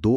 2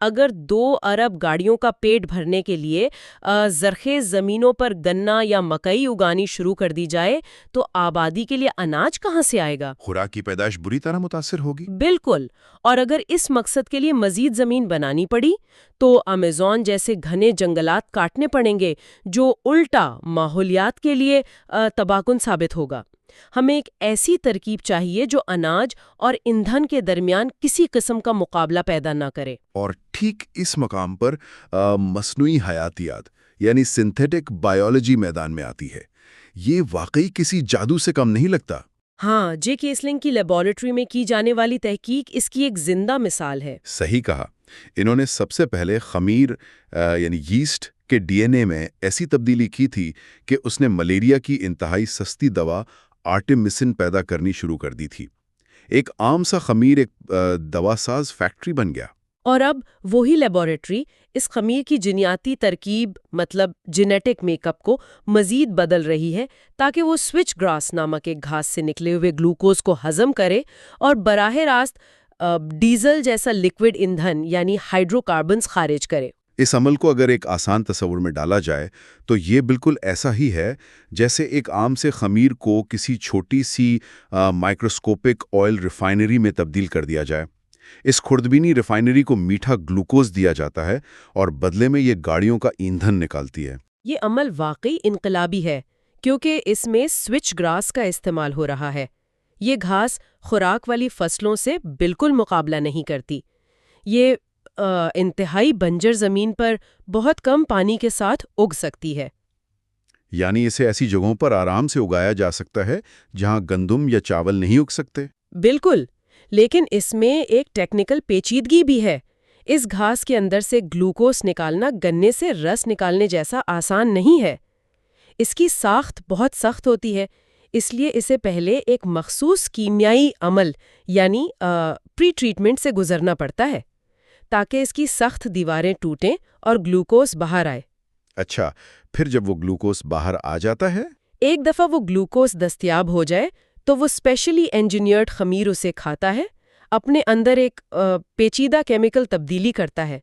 اگر 2 ارب گاڑیوں کا پیٹ بھرنے کے لیے زرخیز زمینوں پر گنا یا مکئی اگانی شروع کر دی جائے تو آبادی کے لیے اناج کہاں سے آئے گا؟ خوراک کی پیداش بری طرح متاثر ہوگی۔ بالکل، اور اگر اس مقصد کے لیے مزید زمین بنانی پڑی تو امیزون جیسے گھنے جنگلات کاٹنے پڑیں گے، جو الٹا ماحولیات کے لیے تباہ کن ثابت ہوگا۔ ہمیں ایک ایسی ترکیب چاہیے جو اناج اور ایندھن کے درمیان کسی قسم کا مقابلہ پیدا نہ کرے۔ اور ٹھیک اس مقام پر مصنوعی حیاتیات یعنی سنتھیٹک بائیولوجی میدان میں آتی ہے۔ یہ واقعی کسی جادو سے کم نہیں لگتا۔ ہاں، جے کیسلنگ کی لیبارٹری میں کی جانے والی تحقیق اس کی ایک زندہ مثال ہے۔ صحیح کہا۔ انہوں نے سب سے پہلے خمیر یعنی یسٹ کے ڈی این اے میں ایسی تبدیلی کی تھی کہ اس نے ملیریا کی انتہائی سستی دوا آرٹیمسن پیدا کرنی شروع کر دی تھی۔ ایک عام سا خمیر ایک دواساز فیکٹری بن گیا۔ اور اب وہی لیبارٹری اس خمیر کی جینیاتی ترکیب مطلب جینیٹک میک اپ کو مزید بدل رہی ہے تاکہ وہ سوئچ گراس نامک ایک گھاس سے نکلے ہوئے گلوکوز کو ہضم کرے اور براہ راست ڈیزل جیسا لیکوڈ ایندھن یعنی ہائیڈرو کاربنز خارج کرے۔ اس عمل کو اگر ایک آسان تصور میں ڈالا جائے تو یہ بالکل ایسا ہی ہے جیسے ایک عام سے خمیر کو کسی چھوٹی سی مائکروسکوپک آئل ریفائنری میں تبدیل کر دیا جائے۔ اس خردبینی ریفائنری کو میٹھا گلوکوز دیا جاتا ہے اور بدلے میں یہ گاڑیوں کا ایندھن نکالتی ہے۔ یہ عمل واقعی انقلابی ہے کیونکہ اس میں سوئچ گراس کا استعمال ہو رہا ہے۔ یہ گھاس خوراک والی فصلوں سے بالکل مقابلہ نہیں کرتی۔ یہ انتہائی بنجر زمین پر بہت کم پانی کے ساتھ اگ سکتی ہے۔ یعنی اسے ایسی جگہوں پر آرام سے اگایا جا سکتا ہے جہاں گندم یا چاول نہیں اگ سکتے۔ بالکل، لیکن اس میں ایک ٹیکنیکل پیچیدگی بھی ہے۔ اس گھاس کے اندر سے گلوکوز نکالنا گنے سے رس نکالنے جیسا آسان نہیں ہے۔ اس کی ساخت بہت سخت ہوتی ہے، اس لیے اسے پہلے ایک مخصوص کیمیائی عمل یعنی پری ٹریٹمنٹ سے گزرنا پڑتا ہے تاکہ اس کی سخت دیواریں ٹوٹیں اور گلوکوز باہر آئے۔ اچھا، پھر جب وہ گلوکوز باہر آ جاتا ہے؟ ایک دفعہ وہ گلوکوز دستیاب ہو جائے تو وہ اسپیشلی انجینئرڈ خمیر اسے کھاتا ہے، اپنے اندر ایک پیچیدہ کیمیکل تبدیلی کرتا ہے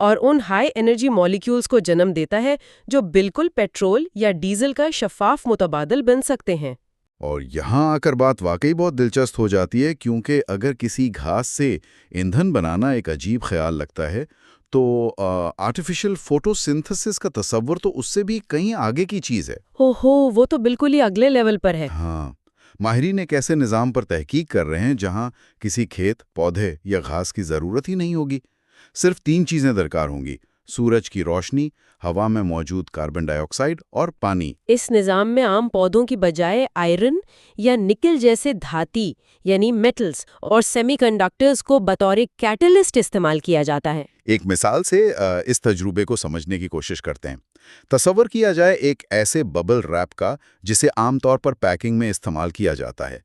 اور ان ہائی انرجی مالیکیولز کو جنم دیتا ہے جو بالکل پیٹرول یا ڈیزل کا شفاف متبادل بن سکتے ہیں۔ اور یہاں آ کر بات واقعی بہت دلچسپ ہو جاتی ہے، کیونکہ اگر کسی گھاس سے ایندھن بنانا ایک عجیب خیال لگتا ہے تو آرٹیفیشل فوٹو سنتھسس کا تصور تو اس سے بھی کہیں آگے کی چیز ہے۔ وہ تو بالکل ہی اگلے لیول پر ہے۔ ہاں، ماہرین ایک ایسے نظام پر تحقیق کر رہے ہیں جہاں کسی کھیت، پودے یا گھاس کی ضرورت ہی نہیں ہوگی۔ صرف 3 چیزیں درکار ہوں گی: سورج کی روشنی، ہوا میں موجود کاربن ڈائی آکسائڈ اور پانی۔ اس نظام میں عام پودوں کی بجائے آئرن یا نکل جیسے دھاتی یعنی میٹلز اور سیمی کنڈکٹرز کو بطور کیٹلسٹ استعمال کیا جاتا ہے۔ ایک مثال سے اس تجربے کو سمجھنے کی کوشش کرتے ہیں۔ تصور کیا جائے ایک ایسے ببل ریپ کا جسے عام طور پر پیکنگ میں استعمال کیا جاتا ہے۔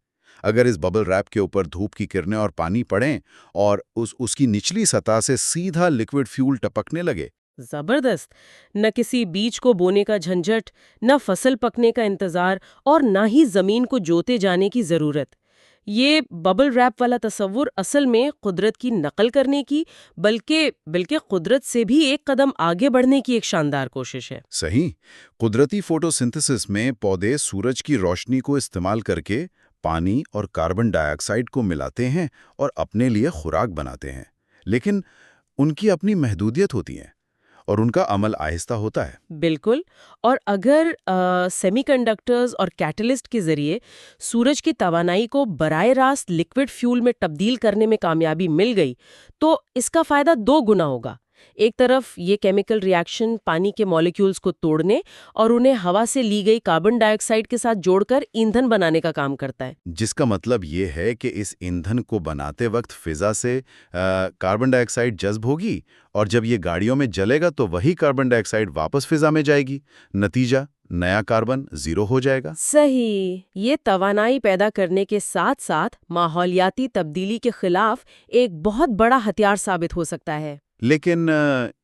اگر اس ببل ریپ کے اوپر دھوپ کی کرنیں اور پانی پڑیں اور اس کی نچلی سطح سے سیدھا لیکوڈ فیول ٹپکنے لگے۔ زبردست! نہ کسی بیج کو بونے کا جھنجھٹ، نہ فصل پکنے کا انتظار اور نہ ہی زمین کو جوتے جانے کی ضرورت۔ یہ ببل ریپ والا تصور اصل میں قدرت کی نقل کرنے کی بلکہ قدرت سے بھی ایک قدم آگے بڑھنے کی ایک شاندار کوشش ہے۔ صحیح، قدرتی فوٹو سنتھسس میں پودے سورج کی روشنی کو استعمال کر کے پانی اور کاربن ڈائی آکسائڈ کو ملاتے ہیں اور اپنے لیے خوراک بناتے ہیں، لیکن ان کی اپنی محدودیت ہوتی ہیں اور ان کا عمل آہستہ ہوتا ہے۔ بالکل، اور اگر سیمی کنڈکٹرز اور کیٹلسٹ کے ذریعے سورج کی توانائی کو براہ راست لیکوڈ فیول میں تبدیل کرنے میں کامیابی مل گئی تو اس کا فائدہ 2 گنا ہوگا۔ ایک طرف یہ کیمیکل ری ایکشن پانی کے مالیکیولز کو توڑنے اور انہیں ہوا سے لی گئی کاربن ڈائی آکسائڈ کے ساتھ جوڑ کر ایندھن بنانے کا کام کرتا ہے، جس کا مطلب یہ ہے کہ اس ایندھن کو بناتے وقت فضا سے کاربن ڈائی آکسائڈ جذب ہوگی اور جب یہ گاڑیوں میں جلے گا تو وہی کاربن ڈائی آکسائڈ واپس فضا میں جائے گی۔ نتیجہ نیا کاربن 0 ہو جائے گا۔ صحیح، یہ توانائی پیدا کرنے کے ساتھ ساتھ ماحولیاتی تبدیلی کے خلاف ایک بہت بڑا ہتھیار ثابت ہو سکتا ہے۔ لیکن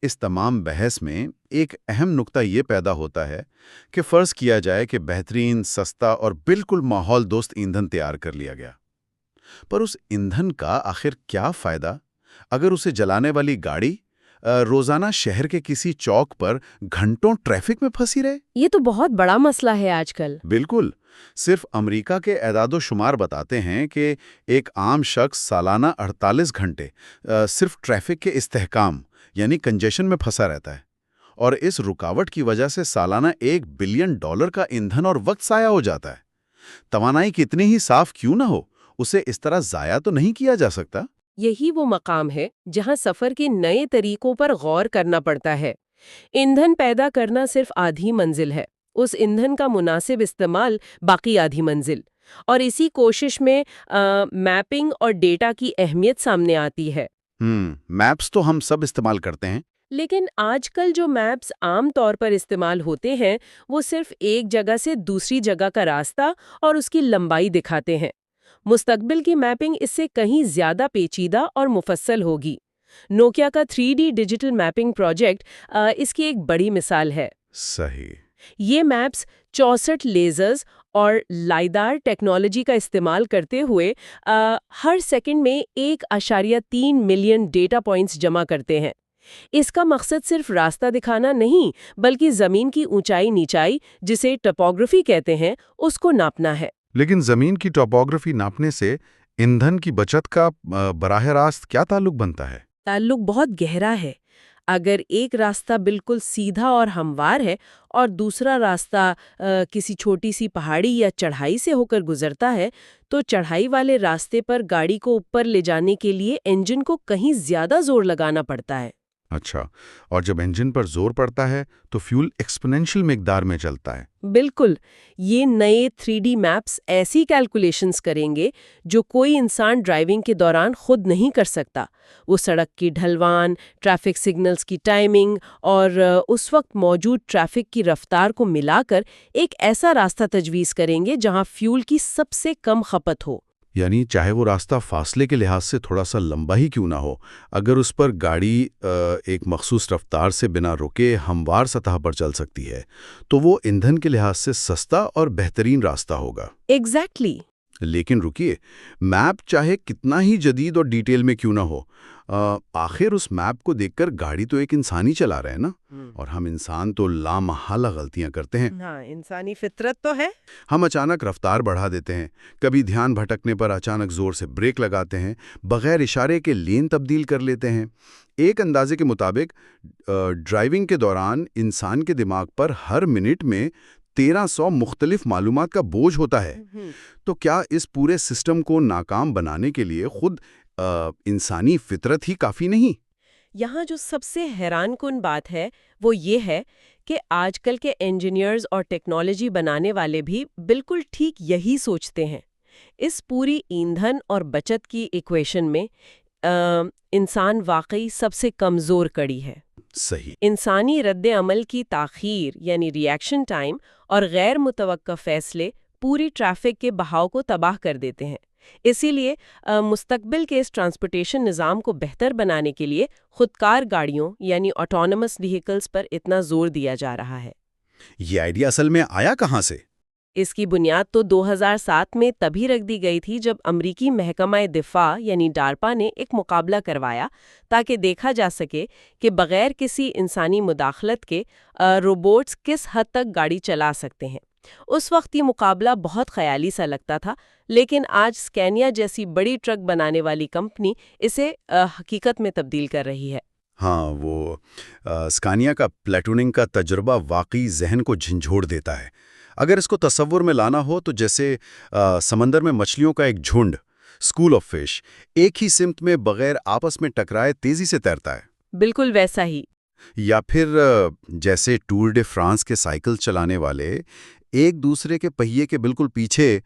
اس تمام بحث میں ایک اہم نقطہ یہ پیدا ہوتا ہے کہ فرض کیا جائے کہ بہترین، سستا اور بالکل ماحول دوست ایندھن تیار کر لیا گیا، پر اس ایندھن کا آخر کیا فائدہ اگر اسے جلانے والی گاڑی روزانہ شہر کے کسی چوک پر گھنٹوں ٹریفک میں پھنسی رہے؟ یہ تو بہت بڑا مسئلہ ہے آج کل۔ بالکل۔ صرف امریکہ کے اعداد و شمار بتاتے ہیں کہ ایک عام شخص سالانہ 48 گھنٹے صرف ٹریفک کے استحکام یعنی کنجیشن میں پھنسا رہتا ہے، اور اس رکاوٹ کی وجہ سے سالانہ $1 بلین کا ایندھن اور وقت ضائع ہو جاتا ہے۔ توانائی کتنی ہی صاف کیوں نہ ہو، اسے اس طرح ضائع تو نہیں کیا جا سکتا۔ یہی وہ مقام ہے جہاں سفر کے نئے طریقوں پر غور کرنا پڑتا ہے۔ ایندھن پیدا کرنا صرف آدھی منزل ہے، اس ایندھن کا مناسب استعمال باقی آدھی منزل، اور اسی کوشش میں میپنگ اور ڈیٹا کی اہمیت سامنے آتی ہے۔ میپس تو ہم سب استعمال کرتے ہیں، لیکن آج کل جو میپس عام طور پر استعمال ہوتے ہیں وہ صرف ایک جگہ سے دوسری جگہ کا راستہ اور اس کی لمبائی دکھاتے ہیں۔ مستقبل کی میپنگ اس سے کہیں زیادہ پیچیدہ اور مفصل ہوگی۔ نوکیا کا 3D ڈیجیٹل میپنگ پروجیکٹ اس کی ایک بڑی مثال ہے۔ صحیح۔ یہ میپس 64 لیزرز اور لائیدار ٹیکنالوجی کا استعمال کرتے ہوئے ہر سیکنڈ میں 1.3 ملین ڈیٹا پوائنٹس جمع کرتے ہیں۔ اس کا مقصد صرف راستہ دکھانا نہیں، بلکہ زمین کی اونچائی نیچائی، جسے ٹپوگرافی کہتے ہیں، اس کو ناپنا ہے۔ لیکن زمین کی ٹوپوگرافی ناپنے سے ایندھن کی بچت کا براہ راست کیا تعلق بنتا ہے؟ تعلق بہت گہرا ہے۔ اگر ایک راستہ بالکل سیدھا اور ہموار ہے اور دوسرا راستہ کسی چھوٹی سی پہاڑی یا چڑھائی سے ہو کر گزرتا ہے، تو چڑھائی والے راستے پر گاڑی کو اوپر لے جانے کے لیے انجن کو کہیں زیادہ زور لگانا پڑتا ہے۔ اچھا، اور جب انجن پر زور پڑتا ہے تو فیول ایکسپوننشل مقدار میں چلتا ہے۔ بالکل، یہ نئے 3D میپس ایسی کیلکولیشنز کریں گے جو کوئی انسان ڈرائیونگ کے دوران خود نہیں کر سکتا۔ وہ سڑک کی ڈھلوان، ٹریفک سگنلز کی ٹائمنگ اور اس وقت موجود ٹریفک کی رفتار کو ملا کر ایک ایسا راستہ تجویز کریں گے جہاں فیول کی سب سے کم کھپت ہو۔ یعنی چاہے وہ راستہ فاصلے کے لحاظ سے تھوڑا سا لمبا ہی کیوں نہ ہو، اگر اس پر گاڑی ایک مخصوص رفتار سے بنا رکے ہموار سطح پر چل سکتی ہے تو وہ ایندھن کے لحاظ سے سستا اور بہترین راستہ ہوگا۔ ایگزیکٹلی۔ لیکن رکیے، میپ چاہے کتنا ہی جدید اور ڈیٹیل میں کیوں نہ ہو، آخر اس میپ کو دیکھ کر گاڑی تو ایک انسانی چلا رہے ہیں نا، اور ہم انسان تو لامحالہ غلطیاں کرتے ہیں۔ ہاں، انسانی فطرت تو ہے۔ ہم اچانک رفتار بڑھا دیتے ہیں، کبھی دھیان بھٹکنے پر اچانک زور سے بریک لگاتے ہیں، بغیر اشارے کے لین تبدیل کر لیتے ہیں۔ ایک اندازے کے مطابق ڈرائیونگ کے دوران انسان کے دماغ پر ہر منٹ میں 1300 مختلف معلومات کا بوجھ ہوتا ہے۔ تو کیا اس پورے سسٹم کو ناکام بنانے کے لیے خود انسانی فطرت ہی کافی نہیں؟ یہاں جو سب سے حیران کن بات ہے وہ یہ ہے کہ آج کل کے انجینئرز اور ٹیکنالوجی بنانے والے بھی بالکل ٹھیک یہی سوچتے ہیں۔ اس پوری ایندھن اور بچت کی ایکویشن میں انسان واقعی سب سے کمزور کڑی ہے۔ صحیح۔ انسانی رد عمل کی تاخیر یعنی ری ایکشن ٹائم اور غیر متوقع فیصلے پوری ٹریفک کے بہاؤ کو تباہ کر دیتے ہیں۔ اسی لیے مستقبل کے اس ٹرانسپورٹیشن نظام کو بہتر بنانے کے لیے خودکار گاڑیوں یعنی آٹونومس وہیکلز پر اتنا زور دیا جا رہا ہے۔ یہ آئیڈیا اصل میں آیا کہاں سے؟ اس کی بنیاد تو 2007 میں تبھی رکھ دی گئی تھی جب امریکی محکمہ دفاع یعنی ڈارپا نے ایک مقابلہ کروایا تاکہ دیکھا جا سکے کہ بغیر کسی انسانی مداخلت کے روبوٹس کس حد تک گاڑی چلا سکتے ہیں۔ اس وقت یہ مقابلہ بہت خیالی سا لگتا تھا، لیکن آج اسکینیا جیسی بڑی ٹرک بنانے والی کمپنی اسے حقیقت میں تبدیل کر رہی ہے۔ ہاں، وہ اسکانیا کا پلیٹوننگ کا تجربہ واقعی ذہن کو جھنجھوڑ دیتا ہے۔ اگر اس کو تصور میں لانا ہو تو جیسے سمندر میں مچھلیوں کا ایک جھنڈ، اسکول آف فش، ایک ہی سمت میں بغیر آپس میں ٹکرائے تیزی سے تیرتا ہے۔ بالکل ویسا ہی۔ یا پھر جیسے ٹور ڈے فرانس کے سائیکل چلانے والے ایک دوسرے کے پہیے کے بالکل پیچھے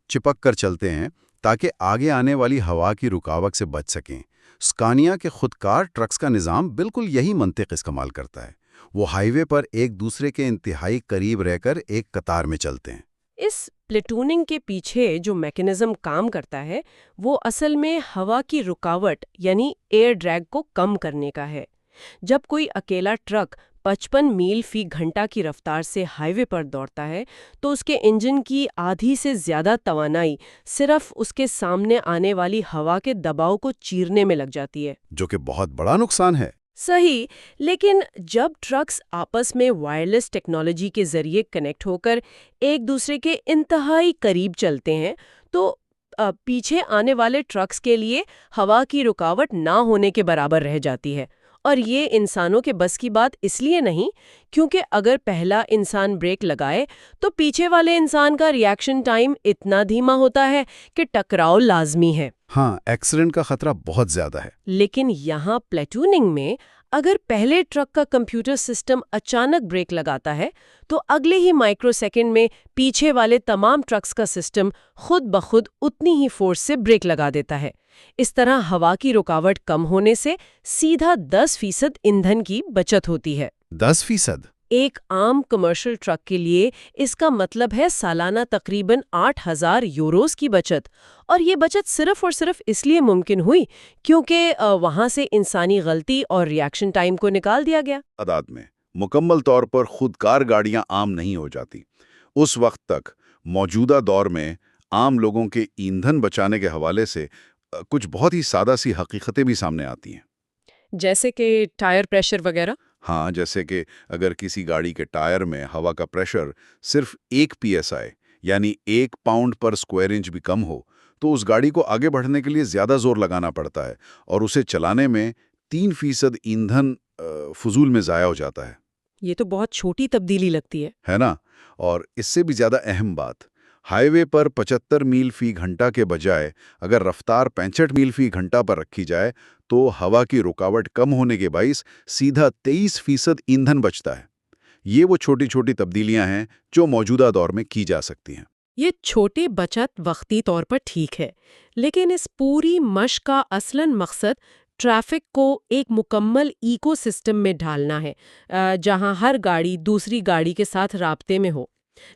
چپک کر چلتے ہیں تاکہ آگے آنے والی ہوا کی رکاوٹ سے بچ سکیں۔ اسکانیا کے خودکار ٹرکس کا نظام بالکل یہی منطق استعمال کرتا ہے۔ وہ ہائی وے پر ایک دوسرے کے انتہائی قریب رہ کر ایک قطار میں چلتے ہیں۔ اس پلیٹوننگ کے پیچھے جو میکانزم کام کرتا ہے وہ اصل میں ہوا کی رکاوٹ یعنی ایئر ڈریگ کو کم کرنے کا ہے۔ جب کوئی اکیلا ٹرک 55 میل فی گھنٹہ کی رفتار سے ہائی وے پر دوڑتا ہے تو اس کے انجن کی آدھی سے زیادہ توانائی صرف اس کے سامنے آنے والی ہوا کے دباؤ کو چیرنے میں لگ جاتی ہے، جو کہ بہت بڑا نقصان ہے۔ صحیح، لیکن جب ٹرکس آپس میں وائرلیس ٹیکنالوجی کے ذریعے کنیکٹ ہو کر ایک دوسرے کے انتہائی قریب چلتے ہیں تو پیچھے آنے والے ٹرکس کے لیے ہوا کی رکاوٹ نہ ہونے کے برابر رہ جاتی ہے۔ اور یہ انسانوں کے بس کی بات اس لیے نہیں کیونکہ اگر پہلا انسان بریک لگائے تو پیچھے والے انسان کا ریاکشن ٹائم اتنا دھیما ہوتا ہے کہ ٹکراؤ لازمی ہے۔ ہاں، ایکسیڈنٹ کا خطرہ بہت زیادہ ہے۔ لیکن یہاں پلیٹوننگ میں اگر پہلے ٹرک کا کمپیوٹر سسٹم اچانک بریک لگاتا ہے تو اگلے ہی مائکرو سیکنڈ میں پیچھے والے تمام ٹرکس کا سسٹم خود بخود اتنی ہی فورس سے بریک لگا دیتا ہے۔ اس طرح ہوا کی رکاوٹ کم ہونے سے سیدھا 10% ایندھن کی بچت ہوتی ہے۔ 10%؟ ایک عام کمرشل ٹرک کے لیے اس کا مطلب ہے سالانہ تقریباً 8,000 یوروز کی بچت، اور یہ بچت صرف اور صرف اس لیے ممکن ہوئی کیونکہ وہاں سے انسانی غلطی اور ریاکشن ٹائم کو نکال دیا گیا۔ تعداد میں مکمل طور پر خودکار گاڑیاں عام نہیں ہو جاتی۔ اس وقت تک موجودہ دور میں عام لوگوں کے ایندھن بچانے کے حوالے سے کچھ بہت ہی سادہ سی حقیقتیں بھی سامنے آتی ہیں، جیسے کہ ٹائر پریشر وغیرہ۔ ہاں، جیسے کہ اگر کسی گاڑی کے ٹائر میں ہوا کا پریشر صرف 1 PSI یعنی 1 پاؤنڈ پر اسکوائر انچ بھی کم ہو تو اس گاڑی کو آگے بڑھنے کے لیے زیادہ زور لگانا پڑتا ہے اور اسے چلانے میں 3% ایندھن فضول میں ضائع ہو جاتا ہے۔ یہ تو بہت چھوٹی تبدیلی لگتی ہے نا؟ اور اس سے بھی زیادہ اہم بات، ہائی وے پر 75 میل فی گھنٹہ کے بجائے اگر رفتار 65 میل فی گھنٹہ پر رکھی جائے تو ہوا کی رکاوٹ کم ہونے کے باعث سیدھا 23% ایندھن بچتا ہے۔ یہ وہ چھوٹی چھوٹی تبدیلیاں ہیں جو موجودہ دور میں کی جا سکتی ہیں۔ یہ چھوٹی بچت وقتی طور پر ٹھیک ہے، لیکن اس پوری مشق کا اصلاً مقصد ٹریفک کو ایک مکمل ایکو سسٹم میں ڈھالنا ہے جہاں ہر گاڑی دوسری گاڑی کے ساتھ رابطے میں ہو۔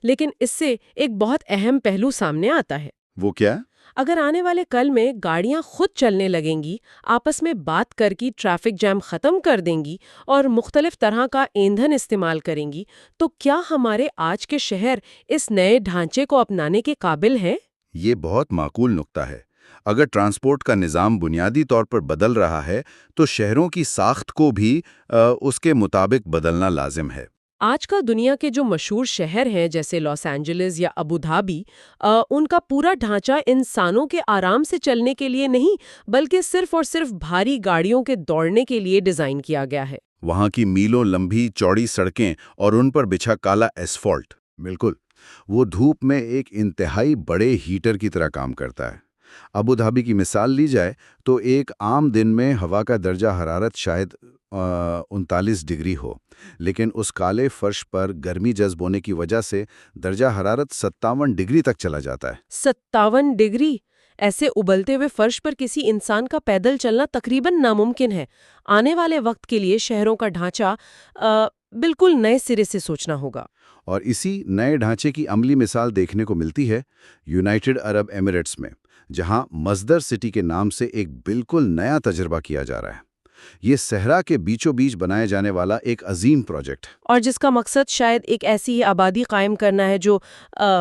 لیکن اس سے ایک بہت اہم پہلو سامنے آتا ہے۔ وہ کیا؟ اگر آنے والے کل میں گاڑیاں خود چلنے لگیں گی، آپس میں بات کر کے ٹریفک جام ختم کر دیں گی اور مختلف طرح کا ایندھن استعمال کریں گی، تو کیا ہمارے آج کے شہر اس نئے ڈھانچے کو اپنانے کے قابل ہیں؟ یہ بہت معقول نکتہ ہے۔ اگر ٹرانسپورٹ کا نظام بنیادی طور پر بدل رہا ہے تو شہروں کی ساخت کو بھی اس کے مطابق بدلنا لازم ہے۔ آج کا دنیا کے جو مشہور شہر ہیں جیسے لاس اینجلس یا ابو دھابی، ان کا پورا ڈھانچہ انسانوں کے آرام سے چلنے کے لیے نہیں بلکہ صرف اور صرف بھاری گاڑیوں کے دوڑنے کے لیے ڈیزائن کیا گیا ہے۔ وہاں کی میلوں لمبی چوڑی سڑکیں اور ان پر بچھا کالا ایسفالٹ، بالکل وہ دھوپ میں ایک انتہائی بڑے ہیٹر کی طرح کام کرتا ہے۔ ابو دھابی کی مثال لی جائے تو ایک عام دن میں ہوا کا درجہ حرارت شاید 39 ڈگری ہو، لیکن اس کالے فرش پر گرمی جذب ہونے کی وجہ سے درجہ حرارت 57 ڈگری تک چلا جاتا ہے۔ 57 ڈگری! ایسے ابلتے ہوئے فرش پر کسی انسان کا پیدل چلنا تقریباً ناممکن ہے۔ آنے والے وقت کے لیے شہروں کا ڈھانچہ بالکل نئے سرے سے سوچنا ہوگا۔ اور اسی نئے ڈھانچے کی عملی مثال دیکھنے کو ملتی ہے یونائٹڈ عرب ایمریٹس میں، جہاں مصدر سٹی کے نام سے ایک بالکل نیا تجربہ کیا جا رہا ہے۔ یہ صحرا کے بیچوں بیچ بنائے جانے والا ایک عظیم پروجیکٹ، اور جس کا مقصد شاید ایک ایسی ہی آبادی قائم کرنا ہے جو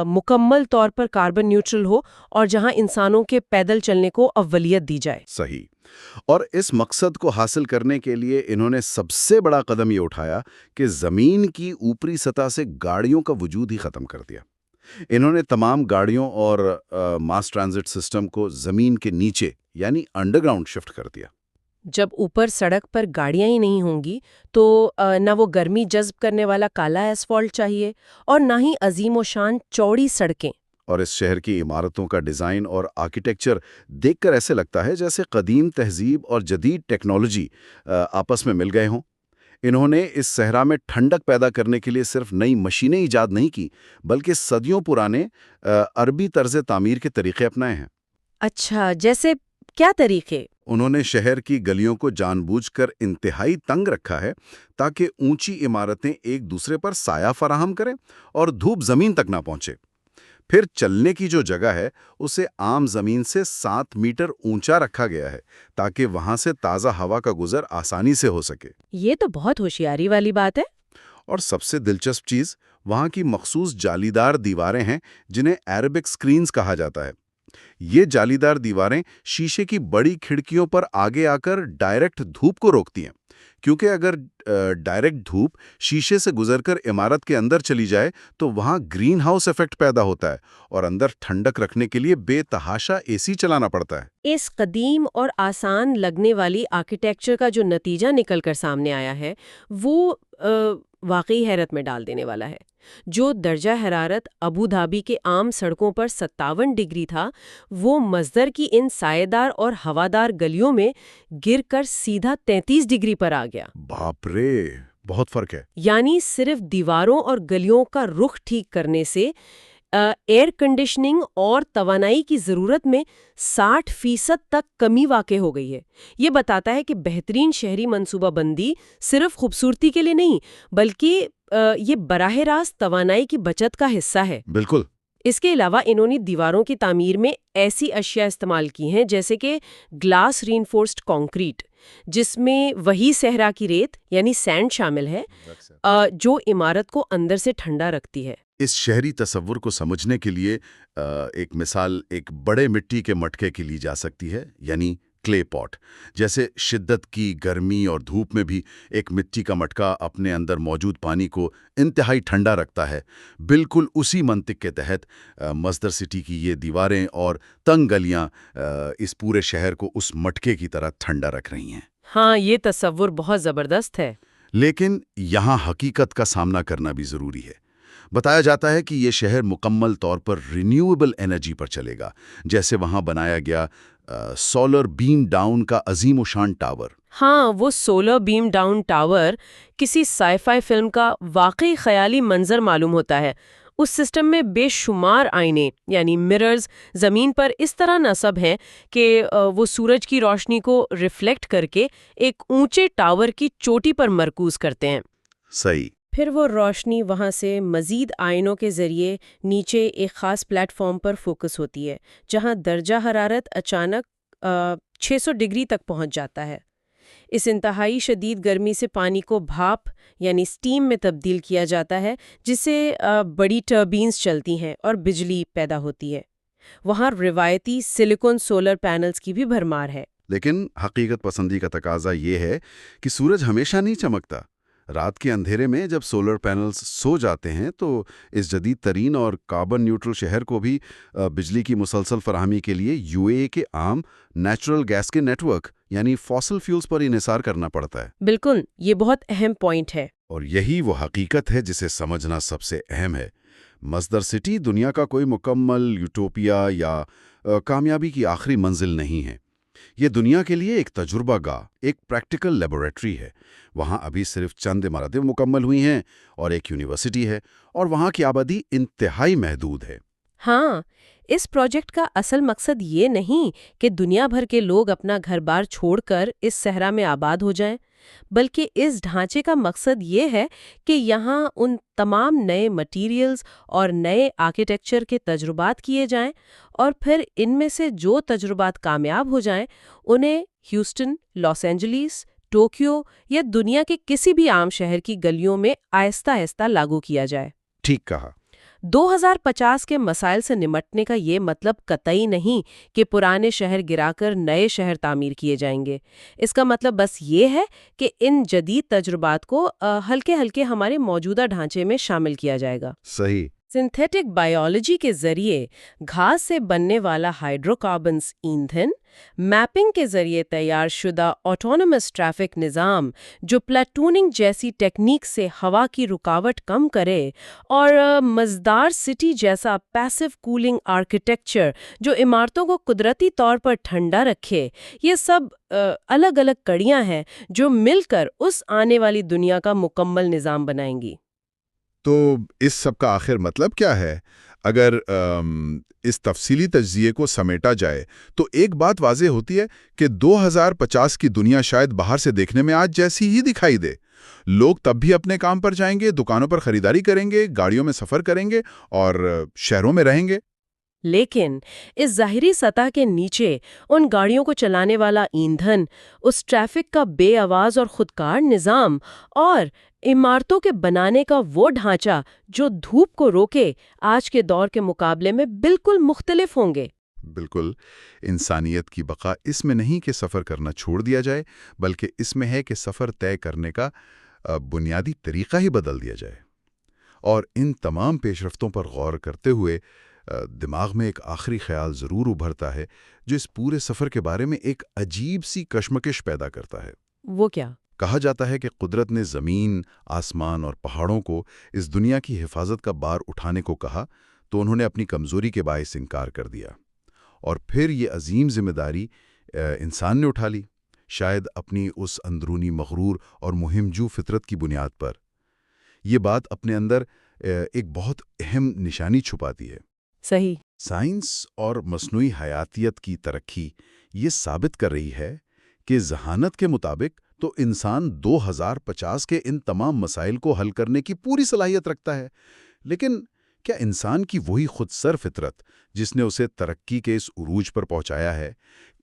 مکمل طور پر کاربن نیوٹرل ہو اور جہاں انسانوں کے پیدل چلنے کو اولویت دی جائے۔ صحیح۔ اور اس مقصد کو حاصل کرنے کے لیے انہوں نے سب سے بڑا قدم یہ اٹھایا کہ زمین کی اوپری سطح سے گاڑیوں کا وجود ہی ختم کر دیا۔ انہوں نے تمام گاڑیوں اور ماس ٹرانزٹ سسٹم کو زمین کے نیچے یعنی انڈر گراؤنڈ شفٹ کر دیا۔ جب اوپر سڑک پر گاڑیاں ہی نہیں ہوں گی تو نہ وہ گرمی جذب کرنے والا کالا ایسفالٹ چاہیے اور نہ ہی عظیم و شان چوڑی سڑکیں۔ اور اس شہر کی عمارتوں کا ڈیزائن اور آرکیٹیکچر دیکھ کر ایسے لگتا ہے جیسے قدیم تہذیب اور جدید ٹیکنالوجی آپس میں مل گئے ہوں۔ انہوں نے اس صحرا میں ٹھنڈک پیدا کرنے کے لیے صرف نئی مشینیں ایجاد نہیں کی بلکہ صدیوں پرانے عربی طرز تعمیر کے طریقے اپنائے ہیں۔ اچھا، جیسے کیا طریقے؟ انہوں نے شہر کی گلیوں کو جان بوجھ کر انتہائی تنگ رکھا ہے تاکہ اونچی عمارتیں ایک دوسرے پر سایہ فراہم کریں اور دھوپ زمین تک نہ پہنچے۔ پھر چلنے کی جو جگہ ہے اسے عام زمین سے 7 میٹر اونچا رکھا گیا ہے تاکہ وہاں سے تازہ ہوا کا گزر آسانی سے ہو سکے۔ یہ تو بہت ہوشیاری والی بات ہے۔ اور سب سے دلچسپ چیز وہاں کی مخصوص جالیدار دیواریں ہیں جنہیں عربک سکرینز کہا جاتا ہے۔ یہ جالیدار دیواریں شیشے کی بڑی کھڑکیوں پر آگے آ کر ڈائریکٹ دھوپ کو روکتی ہیں۔ کیونکہ اگر ڈائریکٹ دھوپ شیشے سے گزر کر عمارت کے اندر چلی جائے تو وہاں گرین ہاؤس ایفیکٹ پیدا ہوتا ہے اور اندر ٹھنڈک رکھنے کے لیے بے تحاشا اے سی چلانا پڑتا ہے۔ اس قدیم اور آسان لگنے والی آرکیٹیکچر کا جو نتیجہ نکل کر سامنے آیا ہے وہ واقعی حیرت میں ڈال دینے والا ہے۔ جو درجہ حرارت ابو دھابی کے عام سڑکوں پر 57 ڈگری تھا، وہ مصدر کی ان سائیدار اور ہوادار گلیوں میں گر کر سیدھا 33 ڈگری پر آ گیا۔ باپ رے، بہت فرق ہے۔ یعنی صرف دیواروں اور گلیوں کا رخ ٹھیک کرنے سے ایئر کنڈیشننگ اور توانائی کی ضرورت میں 60% تک کمی واقع ہو گئی ہے۔ یہ بتاتا ہے کہ بہترین شہری منصوبہ بندی صرف خوبصورتی کے لیے نہیں بلکہ یہ براہ راست توانائی کی بچت کا حصہ ہے۔ بالکل۔ اس کے علاوہ انہوں نے دیواروں کی تعمیر میں ایسی اشیاء استعمال کی ہیں جیسے کہ گلاس ری انفورسڈ کانکریٹ، جس میں وہی صحرا کی ریت یعنی سینڈ شامل ہے، جو عمارت کو اندر سے ٹھنڈا رکھتی ہے۔ اس شہری تصور کو سمجھنے کے لیے ایک مثال ایک بڑے مٹی کے مٹکے کی لی جا سکتی ہے، یعنی کلے پاٹ۔ جیسے شدت کی گرمی اور دھوپ میں بھی ایک مٹی کا مٹکا اپنے اندر موجود پانی کو انتہائی ٹھنڈا رکھتا ہے، بالکل اسی منطق کے تحت مصدر سٹی کی یہ دیواریں اور تنگ گلیاں اس پورے شہر کو اس مٹکے کی طرح ٹھنڈا رکھ رہی ہیں۔ ہاں، یہ تصور بہت زبردست ہے۔ لیکن یہاں حقیقت کا سامنا کرنا بھی ضروری ہے۔ بتایا جاتا ہے کہ یہ شہر مکمل طور پر رینیویبل انرجی پر چلے گا، جیسے وہاں بنایا گیا سولر بیم ڈاؤن کا عظیم الشان ٹاور۔ ہاں، وہ سولر بیم ڈاؤن ٹاور کسی سائی فائی فلم کا واقعی خیالی منظر معلوم ہوتا ہے۔ اس سسٹم میں بے شمار آئینے یعنی مررز زمین پر اس طرح نصب ہیں کہ وہ سورج کی روشنی کو ریفلیکٹ کر کے ایک اونچے ٹاور کی چوٹی پر مرکوز کرتے ہیں۔ صحیح۔ پھر وہ روشنی وہاں سے مزید آئینوں کے ذریعے نیچے ایک خاص پلیٹ فارم پر فوکس ہوتی ہے، جہاں درجہ حرارت اچانک 600 ڈگری تک پہنچ جاتا ہے۔ اس انتہائی شدید گرمی سے پانی کو بھاپ یعنی سٹیم میں تبدیل کیا جاتا ہے، جس سے بڑی ٹربینز چلتی ہیں اور بجلی پیدا ہوتی ہے۔ وہاں روایتی سلیکون سولر پینلز کی بھی بھرمار ہے۔ لیکن حقیقت پسندی کا تقاضا یہ ہے کہ سورج ہمیشہ نہیں چمکتا۔ رات کے اندھیرے میں جب سولر پینلز سو جاتے ہیں تو اس جدید ترین اور کاربن نیوٹرل شہر کو بھی بجلی کی مسلسل فراہمی کے لیے UAE کے عام نیچرل گیس کے نیٹ ورک یعنی فاسل فیولز پر انحصار کرنا پڑتا ہے۔ بالکل، یہ بہت اہم پوائنٹ ہے۔ اور یہی وہ حقیقت ہے جسے سمجھنا سب سے اہم ہے۔ مصدر سٹی دنیا کا کوئی مکمل یوٹوپیا یا کامیابی کی آخری منزل نہیں ہے۔ یہ دنیا کے لیے ایک تجربہ گاہ، ایک پریکٹیکل لیبورٹری ہے۔ وہاں ابھی صرف چند عمارتیں مکمل ہوئی ہیں اور ایک یونیورسٹی ہے، اور وہاں کی آبادی انتہائی محدود ہے۔ ہاں، اس پروجیکٹ کا اصل مقصد یہ نہیں کہ دنیا بھر کے لوگ اپنا گھر بار چھوڑ کر اس صحرا میں آباد ہو جائیں، بلکہ اس ڈھانچے کا مقصد یہ ہے کہ یہاں ان تمام نئے مٹیریلز اور نئے آرکیٹیکچر کے تجربات کیے جائیں، اور پھر ان میں سے جو تجربات کامیاب ہو جائیں انہیں ہیوسٹن، لاس اینجلیس، ٹوکیو یا دنیا کے کسی بھی عام شہر کی گلیوں میں آہستہ آہستہ لاگو کیا جائے۔ ٹھیک کہا۔ 2050 کے مسائل سے نمٹنے کا یہ مطلب قطعی نہیں کہ پرانے شہر گرا کر نئے شہر تعمیر کیے جائیں گے۔ اس کا مطلب بس یہ ہے کہ ان جدید تجربات کو ہلکے ہلکے ہمارے موجودہ ڈھانچے میں شامل کیا جائے گا۔ صحیح۔ سنتھیٹک بائیولوجی کے ذریعے گھاس سے بننے والا ہائیڈرو کاربنز ایندھن، میپنگ کے ذریعے تیار شدہ آٹونومس ٹریفک نظام جو پلاٹوننگ جیسی ٹیکنیک سے ہوا کی رکاوٹ کم کرے، اور مزدار سٹی جیسا پیسو کولنگ آرکیٹیکچر جو عمارتوں کو قدرتی طور پر ٹھنڈا رکھے، یہ سب الگ الگ کڑیاں ہیں جو مل کر اس آنے والی دنیا کا مکمل نظام بنائیں گی۔ تو اس سب کا آخر مطلب کیا ہے؟ اگر اس تفصیلی تجزیے کو سمیٹا جائے تو ایک بات واضح ہوتی ہے کہ 2050 کی دنیا شاید باہر سے دیکھنے میں آج جیسی ہی دکھائی دے۔ لوگ تب بھی اپنے کام پر جائیں گے، دکانوں پر خریداری کریں گے، گاڑیوں میں سفر کریں گے اور شہروں میں رہیں گے۔ لیکن اس ظاہری سطح کے نیچے ان گاڑیوں کو چلانے والا ایندھن، اس ٹریفک کا بے آواز اور خودکار نظام، اور عمارتوں کے بنانے کا وہ ڈھانچہ جو دھوپ کو روکے، آج کے دور کے مقابلے میں بالکل مختلف ہوں گے۔ بالکل، انسانیت کی بقا اس میں نہیں کہ سفر کرنا چھوڑ دیا جائے، بلکہ اس میں ہے کہ سفر طے کرنے کا بنیادی طریقہ ہی بدل دیا جائے۔ اور ان تمام پیش رفتوں پر غور کرتے ہوئے دماغ میں ایک آخری خیال ضرور ابھرتا ہے جو اس پورے سفر کے بارے میں ایک عجیب سی کشمکش پیدا کرتا ہے۔ وہ کیا؟ کہا جاتا ہے کہ قدرت نے زمین، آسمان اور پہاڑوں کو اس دنیا کی حفاظت کا بار اٹھانے کو کہا تو انہوں نے اپنی کمزوری کے باعث انکار کر دیا، اور پھر یہ عظیم ذمہ داری انسان نے اٹھا لی، شاید اپنی اس اندرونی مغرور اور مہمجو فطرت کی بنیاد پر۔ یہ بات اپنے اندر ایک بہت اہم نشانی چھپاتی ہے۔ صحیح۔ سائنس اور مصنوعی حیاتیت کی ترقی یہ ثابت کر رہی ہے کہ ذہانت کے مطابق تو انسان 2050 کے ان تمام مسائل کو حل کرنے کی پوری صلاحیت رکھتا ہے، لیکن کیا انسان کی وہی خود سر فطرت جس نے اسے ترقی کے اس عروج پر پہنچایا ہے،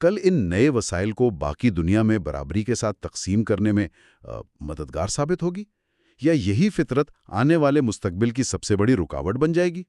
کل ان نئے وسائل کو باقی دنیا میں برابری کے ساتھ تقسیم کرنے میں مددگار ثابت ہوگی؟ یا یہی فطرت آنے والے مستقبل کی سب سے بڑی رکاوٹ بن جائے گی؟